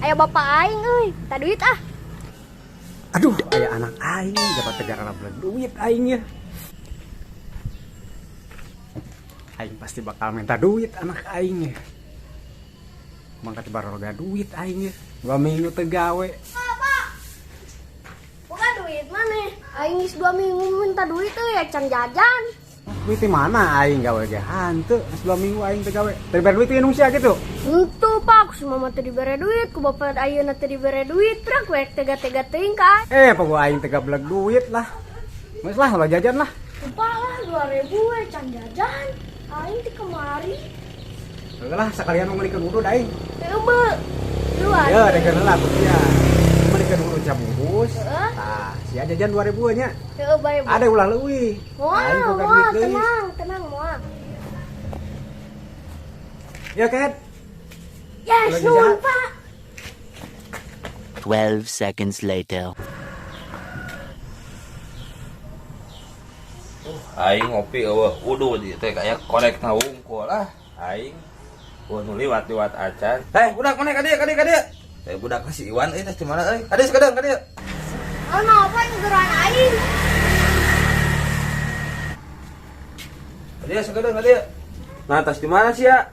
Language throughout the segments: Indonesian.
Aya bapak aing euy, tak duit ah. Aduh, aya anak aing dapat tegar belah duit aing ya. Aing pasti bakal minta duit anak aing ya. Mangkat baroga duit aing ya. 2 minggu teu gawe. Pak. Bukan duit mana? Aing geus 2 minggu minta duit euy, can jajan. Duit di mana aing gawe ge hanteu, 2 minggu aing teu gawe. Teu dibere duit nu sia gitu. Itu Pak, ku mama teu dibere duit, ku bapak ayeuna teu dibere duit, prak we tega-tega teuing ka. Apa gua aing teu gablek duit lah. Geus lah jajan lah. Lupa lah 2.000 we can jajan. Aing ti kemari. Heula lah sakalian mau ngelikeun udud aing. Teu be. Luar. Ya, dekeun lah tuh ya. Ngelikeun udud cabungkus. Heeh. Tah, sia jajan 2.000 nya. Teu bae. Ada ulah leuwih. Aing boga duit deui. Tenang moal. Ya, Ket. Yes, Lagi nuhun jahat. Pak. 12 seconds later. Aing ngopi eueuh uduh di teh kayak korek naungkul lah aing nu liwat acan budak mana ka dieu budak kasih Iwan teh cemana ka dieu sakadang ka dieu Oh, apa yang geran aing? ka dieu nah tas di mana sih ya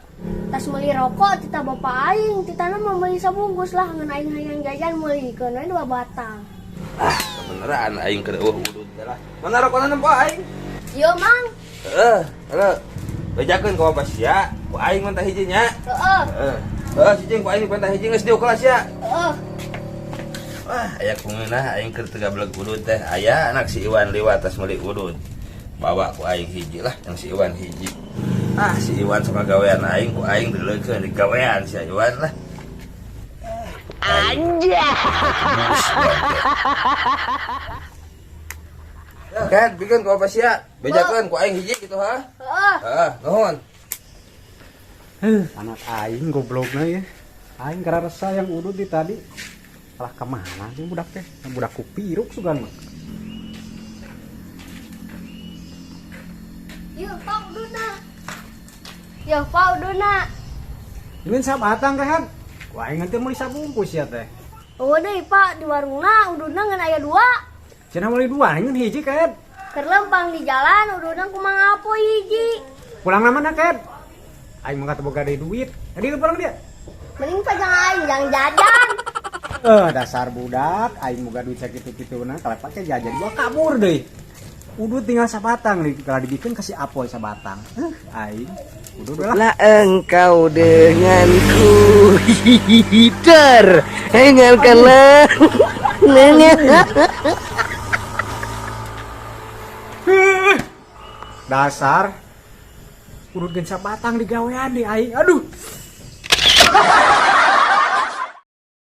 Tas meuli rokok tita bapak aing, titana mau meuli sabungkus lah ngan aing hayang jajan meulikeun we 2 batang. beneran aing keur uduh teh lah mana rokona nempo aing Ieu Mang. heuh bejakeun ka bapak sia ku aing mah hiji nya Heeh. cicing ku aing mah hiji geus diuk kelas ya Heeh. wah aya kumaha aing keur teu gablek udud teh aya anak si Iwan liwat tas meuli udud bawa ku aing hiji lah yang si Iwan hiji si Iwan sama gawean aing ku aing dileukeun di gawean si Iwan lah Anja. kan bikin ku apa sia bejakeun ku aing hiji gitu ha Heeh. nuhun Anak aing goblokna ya. Aing kararesa yang udud di tadi. Alah kemana sih budak teh? Budak kupiruk sugan mah. Yuk, Pak uduna. Yuk, Pak uduna. Ini sabatang teh kan? Wah, aing teh meuli sabungkus ya teh. Oh deui Pak di warungna uduna ngan aya 2. Cenah meuli 2 aing hiji Ket. Keur lempang di jalan uduna kumaha apoy hiji. Pulang mana Ket? Aing mah teu boga deui duit. Tadi pulang dia. Mending pajang aing jangan jajan. Dasar budak, aing boga duit sakitu-kituna, kalau pake jajan gua kabur deui. Udud tinggal sabatang nih, kalau dibikin kasih apoy sabatang. Aing udud lah. Lah engkau denganku hider, dengarkanlah. Dasar udud gen sabatang di gawean deh aing. Aduh.